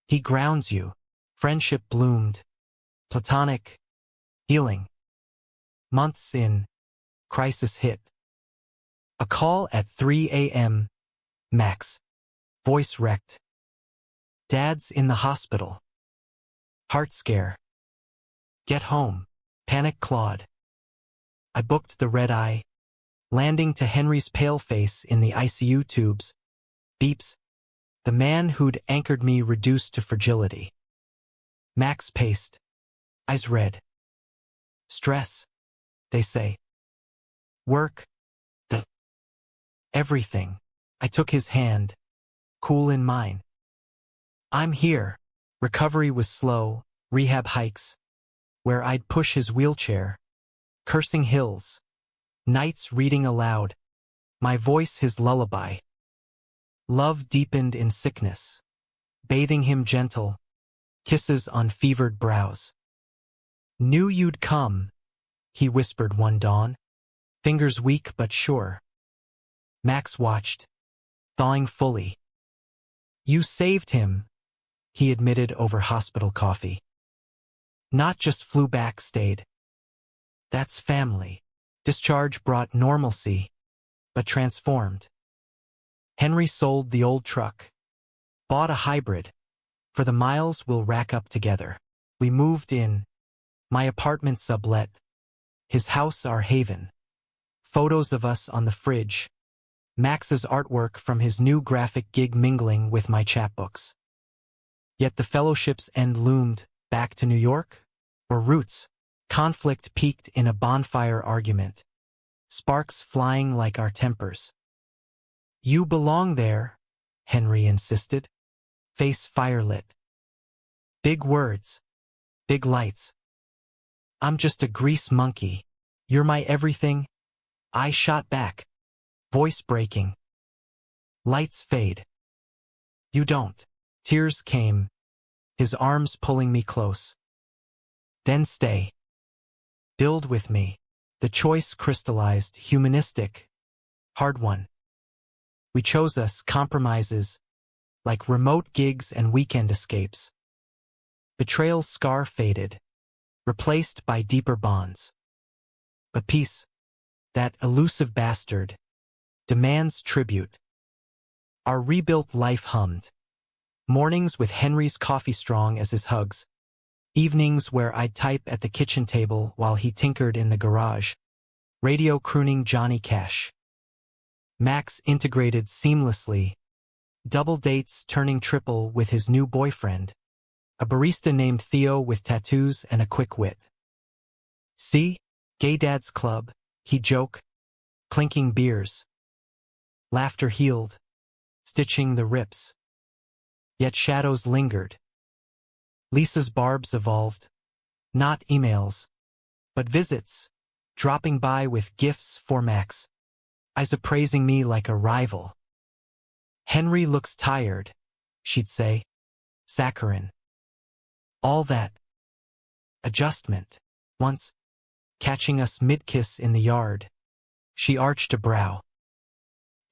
He grounds you. Friendship bloomed. Platonic. Healing. Months in. Crisis hit. A call at 3 a.m. Max. Voice wrecked. Dad's in the hospital. Heart scare. Get home. Panic clawed. I booked the red-eye, landing to Henry's pale face in the ICU tubes. Beeps. The man who'd anchored me reduced to fragility. Max paced, eyes red. Stress, they say. Work, everything. I took his hand, cool in mine. I'm here. Recovery was slow, rehab hikes, where I'd push his wheelchair, cursing hills, nights reading aloud, my voice his lullaby. Love deepened in sickness, bathing him gentle, kisses on fevered brows. Knew you'd come, he whispered one dawn, fingers weak but sure. Max watched, thawing fully. You saved him, he admitted over hospital coffee. Not just flew back, stayed. That's family. Discharge brought normalcy, but transformed. Henry sold the old truck, bought a hybrid. For the miles we'll rack up together. We moved in, my apartment sublet, his house our haven. Photos of us on the fridge, Max's artwork from his new graphic gig mingling with my chapbooks. Yet the fellowship's end loomed, back to New York? Or roots? Conflict peaked in a bonfire argument, sparks flying like our tempers. You belong there, Henry insisted, face firelit. Big words, big lights. I'm just a grease monkey. You're my everything. I shot back, voice breaking. Lights fade. You don't. Tears came, his arms pulling me close. Then stay. Build with me. The choice crystallized, humanistic, hard one. We chose us compromises, like remote gigs and weekend escapes. Betrayal's scar faded, replaced by deeper bonds. But peace, that elusive bastard, demands tribute. Our rebuilt life hummed. Mornings with Henry's coffee strong as his hugs. Evenings where I'd type at the kitchen table while he tinkered in the garage. Radio crooning Johnny Cash. Max integrated seamlessly. Double dates turning triple with his new boyfriend. A barista named Theo with tattoos and a quick wit. See? Gay Dad's Club, he'd joke. Clinking beers. Laughter healed. Stitching the rips. Yet shadows lingered. Lisa's barbs evolved. Not emails, but visits. Dropping by with gifts for Max. Eyes appraising me like a rival. Henry looks tired, she'd say. Saccharine. All that. Adjustment. Once, catching us mid-kiss in the yard, she arched a brow.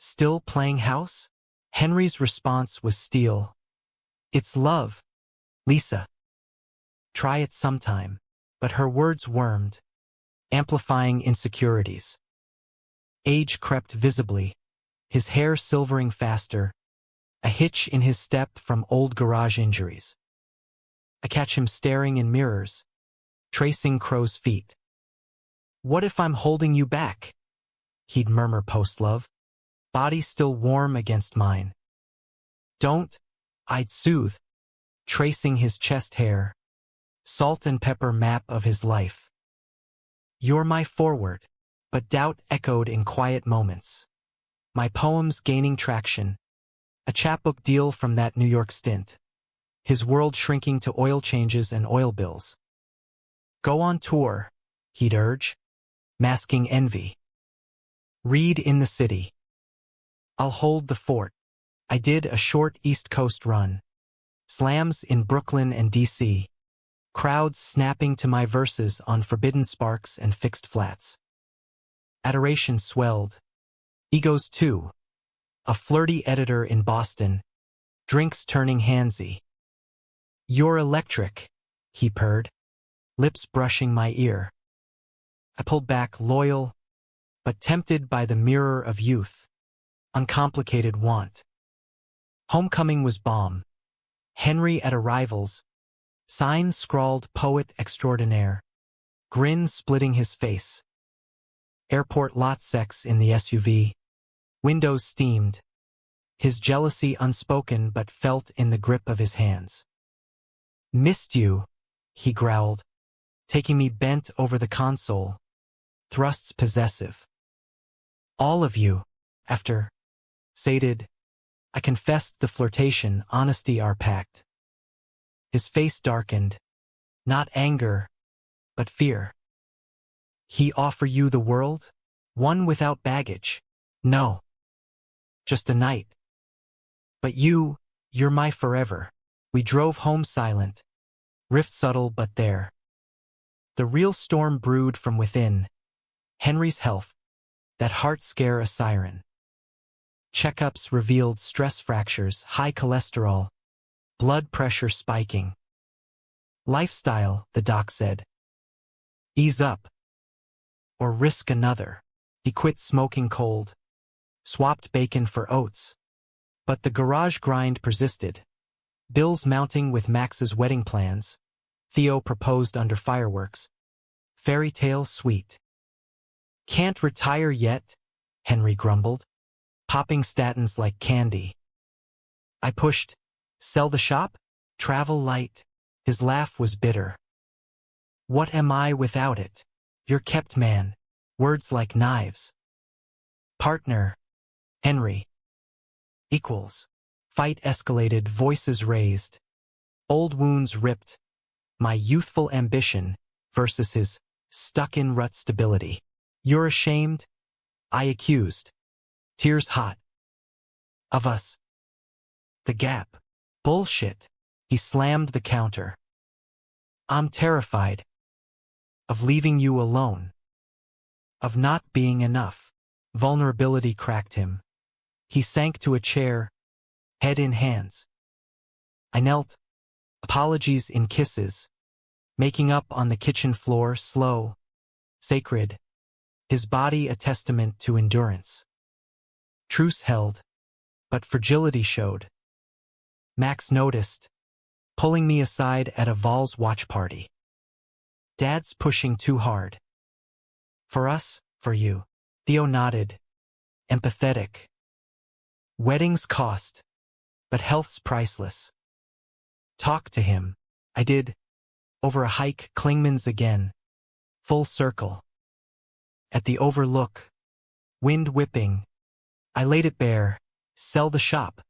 Still playing house? Henry's response was steel. It's love, Lisa. Try it sometime. But her words wormed, amplifying insecurities. Age crept visibly, his hair silvering faster, a hitch in his step from old garage injuries. I catch him staring in mirrors, tracing crow's feet. What if I'm holding you back? He'd murmur post-love, body still warm against mine. Don't, I'd soothe, tracing his chest hair, salt and pepper map of his life. You're my forward, but doubt echoed in quiet moments. My poems gaining traction, a chapbook deal from that New York stint, his world shrinking to oil changes and oil bills. Go on tour, he'd urge, masking envy. Read in the city. I'll hold the fort. I did a short East Coast run. Slams in Brooklyn and D.C. Crowds snapping to my verses on Forbidden Sparks and Fixed Flats. Adoration swelled. Egos too. A flirty editor in Boston. Drinks turning handsy. You're electric, he purred, lips brushing my ear. I pulled back loyal, but tempted by the mirror of youth. Uncomplicated want. Homecoming was bomb. Henry at arrivals. Sign scrawled poet extraordinaire. Grin splitting his face. Airport lot sex in the SUV. Windows steamed. His jealousy unspoken but felt in the grip of his hands. Missed you, he growled, taking me bent over the console, thrusts possessive. All of you, after, sated, I confessed the flirtation, honesty our pact. His face darkened, not anger, but fear. He offer you the world? One without baggage? No. Just a night. But you're my forever. We drove home silent, rift subtle but there. The real storm brewed from within. Henry's health, that heart scare a siren. Checkups revealed stress fractures, high cholesterol, blood pressure spiking. Lifestyle, the doc said. Ease up. Or risk another. He quit smoking cold, swapped bacon for oats. But the garage grind persisted. Bills mounting with Max's wedding plans. Theo proposed under fireworks. Fairy tale sweet. Can't retire yet, Henry grumbled, popping statins like candy. I pushed, sell the shop, travel light. His laugh was bitter. What am I without it? You're kept man. Words like knives. Partner. Henry. Equals. Fight escalated, voices raised. Old wounds ripped. My youthful ambition versus his stuck-in-rut stability. You're ashamed? I accused. Tears hot. Of us. The gap. Bullshit. He slammed the counter. I'm terrified. Of leaving you alone. Of not being enough. Vulnerability cracked him. He sank to a chair, head in hands. I knelt, apologies in kisses, making up on the kitchen floor, slow, sacred, his body a testament to endurance. Truce held, but fragility showed. Max noticed, pulling me aside at a Vols watch party. Dad's pushing too hard. For us, for you. Theo nodded, empathetic. Weddings cost, but health's priceless. Talk to him. I did. Over a hike, Klingman's again. Full circle. At the overlook. Wind whipping. I laid it bare. Sell the shop.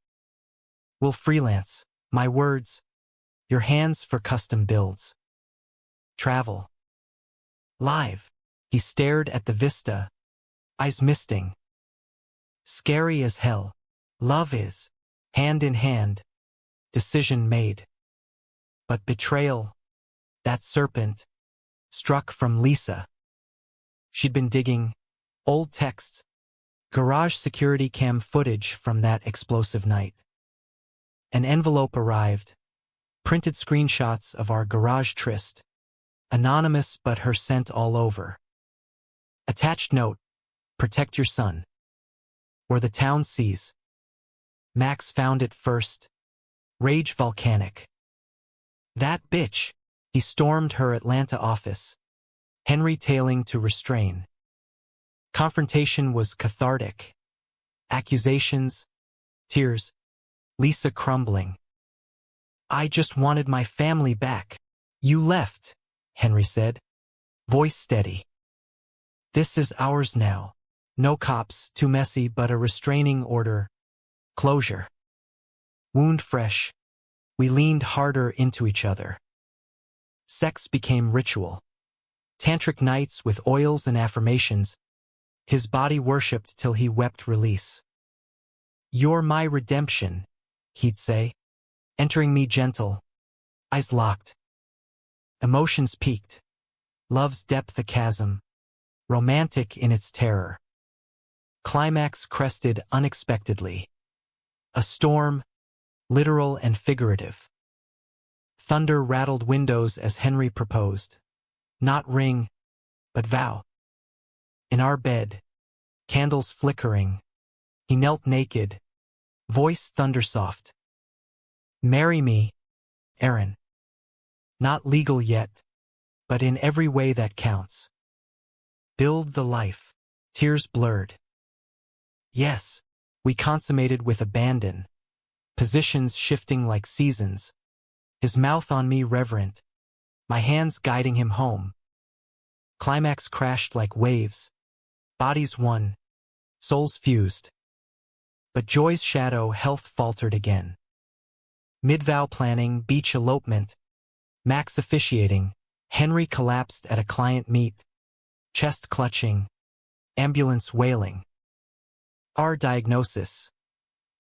We'll freelance. My words. Your hands for custom builds. Travel. Live. He stared at the vista. Eyes misting. Scary as hell. Love is. Hand in hand. Decision made. But betrayal. That serpent. Struck from Lisa. She'd been digging. Old texts. Garage security cam footage from that explosive night. An envelope arrived. Printed screenshots of our garage tryst. Anonymous but her scent all over. Attached note. Protect your son. Or the town sees. Max found it first. Rage volcanic. That bitch. He stormed her Atlanta office. Henry tailing to restrain. Confrontation was cathartic. Accusations. Tears. Lisa crumbling. I just wanted my family back. You left, Henry said. Voice steady. This is ours now. No cops, too messy, but a restraining order. Closure. Wound fresh. We leaned harder into each other. Sex became ritual. Tantric nights with oils and affirmations. His body worshipped till he wept release. You're my redemption, he'd say, entering me gentle, eyes locked. Emotions peaked. Love's depth a chasm, romantic in its terror. Climax crested unexpectedly. A storm, literal and figurative. Thunder rattled windows as Henry proposed. Not ring, but vow. In our bed, candles flickering, he knelt naked, voice thundersoft. Marry me, Aaron. Not legal yet, but in every way that counts. Build the life. tears blurred. Yes, we consummated with abandon, positions shifting like seasons, his mouth on me reverent, my hands guiding him home. Climax crashed like waves, bodies one, souls fused. But joy's shadow health faltered again. Mid-vow planning, beach elopement, Max officiating, Henry collapsed at a client meet, chest clutching, ambulance wailing. Our diagnosis: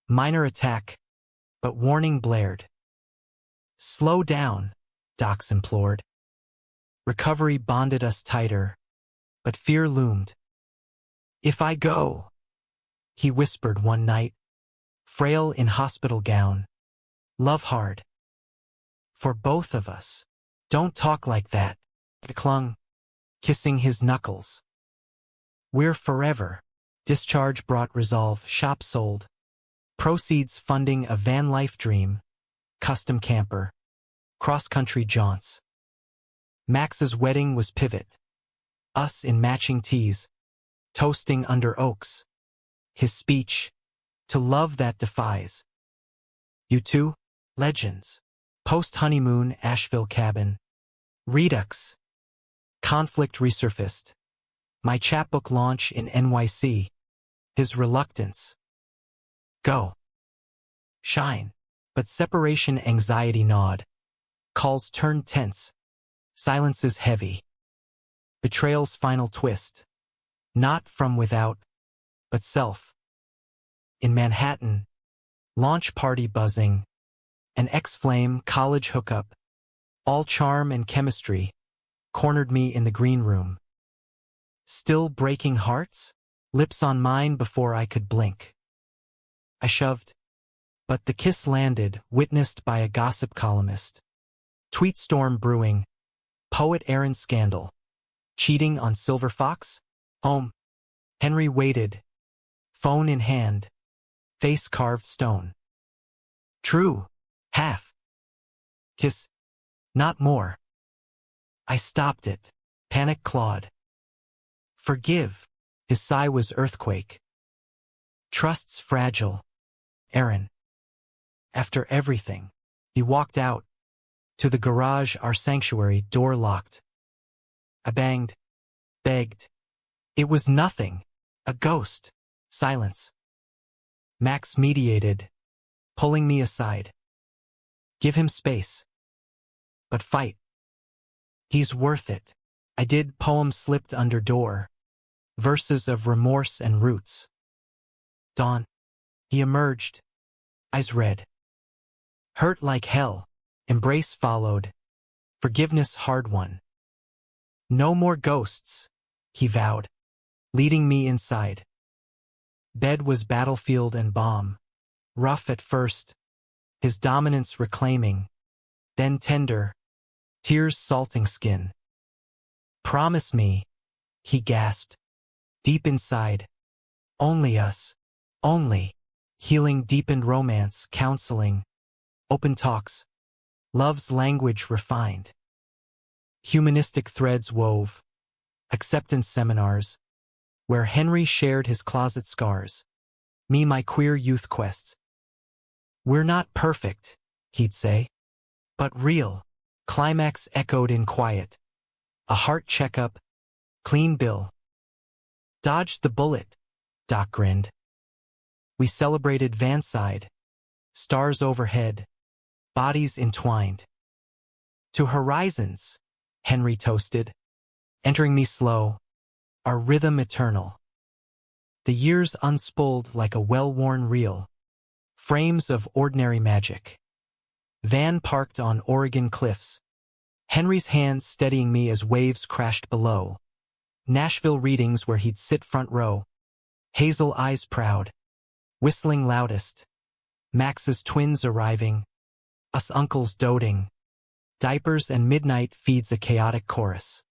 minor attack, but warning blared. Slow down, docs implored. Recovery bonded us tighter, but fear loomed. If I go, he whispered one night, frail in hospital gown, love hard. For both of us. Don't talk like that, I clung, kissing his knuckles. We're forever. Discharge brought resolve, shop sold. Proceeds funding a van life dream, custom camper, cross-country jaunts. Max's wedding was pivot. Us in matching tees, toasting under oaks. His speech, to love that defies. You two, legends. Post-honeymoon Asheville cabin. Redux. Conflict resurfaced. My chapbook launch in NYC. His reluctance. Go. Shine. But separation anxiety gnawed. Calls turned tense. Silences heavy. Betrayal's final twist. Not from without, but self. In Manhattan. Launch party buzzing. An ex-flame college hookup. All charm and chemistry. Cornered me in the green room. Still breaking hearts? Lips on mine before I could blink. I shoved. But the kiss landed, witnessed by a gossip columnist. Tweet storm brewing. Poet Aaron scandal. Cheating on Silver Fox? Home. Henry waited. Phone in hand. Face carved stone. True. Half. Kiss. Not more. I stopped it. Panic clawed. Forgive. His sigh was earthquake. Trust's fragile. Aaron. After everything. He walked out. To the garage, our sanctuary, door locked. I banged. Begged. It was nothing. A ghost. Silence. Max mediated. Pulling me aside. Give him space. But fight. He's worth it. I did. Poem slipped under door. Verses of remorse and roots. Dawn. He emerged. Eyes red. Hurt like hell. Embrace followed. Forgiveness hard won. No more ghosts, he vowed, leading me inside. Bed was battlefield and bomb. Rough at first. His dominance reclaiming. Then tender. Tears salting skin. Promise me, he gasped. Deep inside. Only us. Only. Healing deepened romance, counseling. Open talks. Love's language refined. Humanistic threads wove. Acceptance seminars. Where Henry shared his closet scars. Me my queer youth quests. We're not perfect, he'd say. But real. Climax echoed in quiet. A heart checkup. Clean bill. Dodged the bullet, Doc grinned. We celebrated vanside. Stars overhead. Bodies entwined. To horizons, Henry toasted. Entering me slow. Our rhythm eternal. The years unspooled like a well-worn reel. Frames of ordinary magic. Van parked on Oregon cliffs. Henry's hands steadying me as waves crashed below. Nashville readings where he'd sit front row. Hazel eyes proud. Whistling loudest. Max's twins arriving. Us uncles doting. Diapers and midnight feeds a chaotic chorus.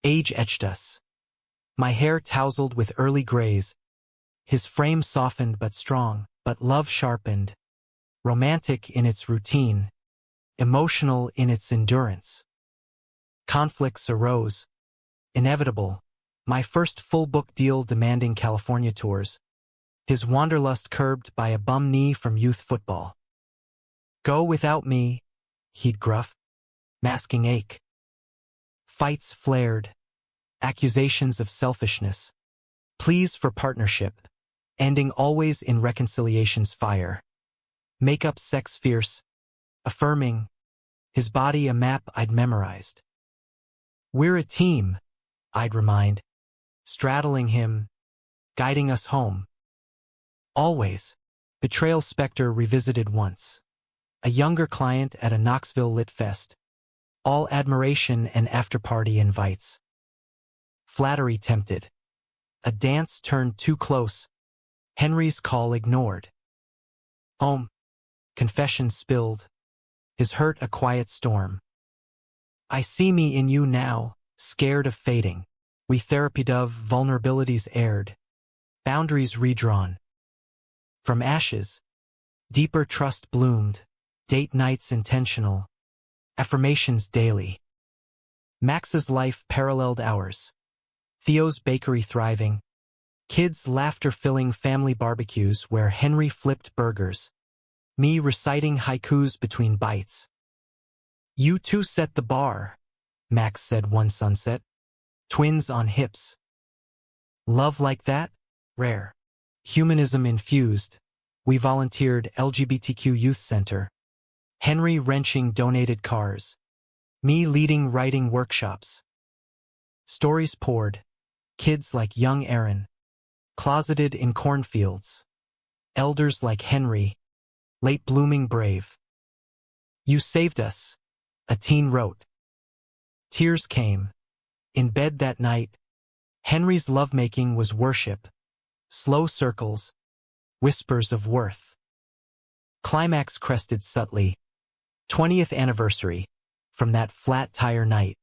Age etched us. My hair tousled with early grays. His frame softened but strong, but love sharpened. Romantic in its routine. Emotional in its endurance. Conflicts arose. Inevitable. My first full book deal demanding California tours. His wanderlust curbed by a bum knee from youth football. Go without me, he'd gruff, masking ache. Fights flared. Accusations of selfishness. Pleas for partnership, ending always in reconciliation's fire. Makeup sex fierce, affirming, his body a map I'd memorized. We're a team, I'd remind, straddling him, guiding us home. Always, betrayal specter revisited once. A younger client at a Knoxville lit fest. All admiration and after-party invites. Flattery tempted. A dance turned too close. Henry's call ignored. Home. Confession spilled. His hurt a quiet storm. I see me in you now, scared of fading. We therapied of vulnerabilities aired. Boundaries redrawn. From ashes, deeper trust bloomed. Date nights intentional. Affirmations daily. Max's life paralleled ours. Theo's bakery thriving. Kids' laughter-filling family barbecues where Henry flipped burgers. Me reciting haikus between bites. You two set the bar, Max said one sunset. Twins on hips. Love like that? Rare. Humanism infused. We volunteered LGBTQ Youth Center. Henry wrenching donated cars. Me leading writing workshops. Stories poured. Kids like young Aaron. Closeted in cornfields. Elders like Henry. Late blooming brave. You saved us, a teen wrote. Tears came. In bed that night, Henry's lovemaking was worship. Slow circles. Whispers of worth. Climax crested subtly. 20th anniversary, from that flat tire night.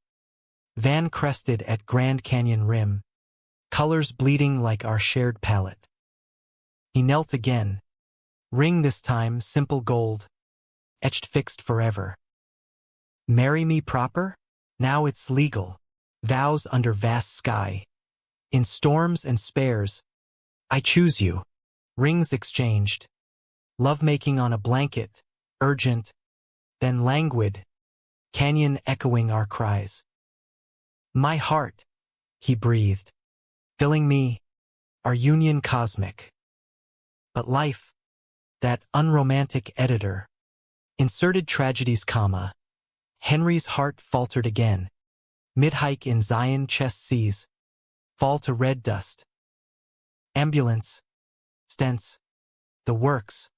Van crested at Grand Canyon rim. Colors bleeding like our shared palette. He knelt again. Ring this time, simple gold. Etched fixed forever. Marry me proper? Now it's legal. Vows under vast sky. In storms and spares. I choose you. Rings exchanged. Lovemaking on a blanket. Urgent. Then languid. Canyon echoing our cries. My heart, he breathed. Filling me. Our union cosmic. But life, that unromantic editor, inserted tragedy's comma. Henry's heart faltered again. Mid-hike in Zion chest seas. Fall to red dust. Ambulance. Stents. The works.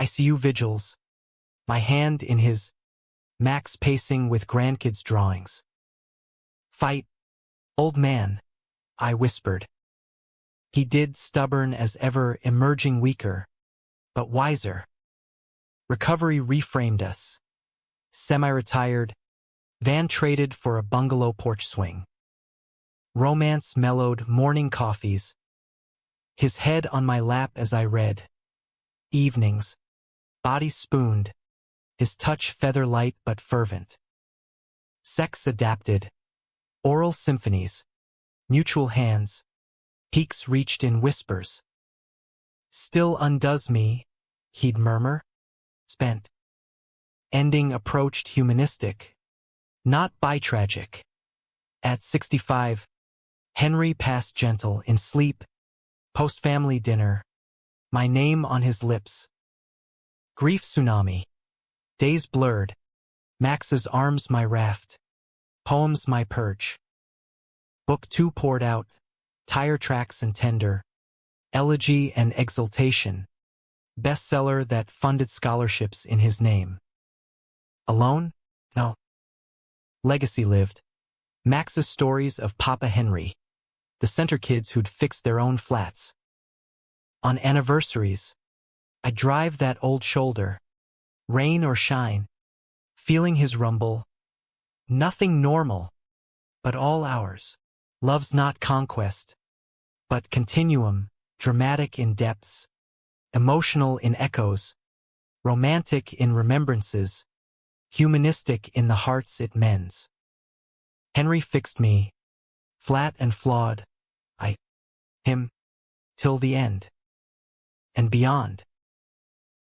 ICU vigils. My hand in his. Max pacing with grandkids' drawings. Fight. Old man. I whispered. He did, stubborn as ever, emerging weaker. But wiser. Recovery reframed us. Semi-retired. Van traded for a bungalow porch swing. Romance mellowed morning coffees. His head on my lap as I read. Evenings. Body spooned. His touch feather light but fervent. Sex adapted. Oral symphonies. Mutual hands. Peaks reached in whispers. Still undoes me, he'd murmur. Spent. Ending approached humanistic. Not bi-tragic. At 65, Henry passed gentle in sleep. Post-family dinner. My name on his lips. Grief tsunami. Days blurred. Max's arms my raft. Poems my perch. Book 2 poured out. Tire tracks and tender. Elegy and exultation. Bestseller that funded scholarships in his name. Alone? No. Legacy lived. Max's stories of Papa Henry. The center kids who'd fixed their own flats. On anniversaries, I drive that old shoulder. Rain or shine. Feeling his rumble. Nothing normal. But all ours. Love's not conquest. But continuum. Dramatic in depths. Emotional in echoes. Romantic in remembrances. Humanistic in the hearts it mends. Henry fixed me. flat and flawed, him, till the end. And beyond.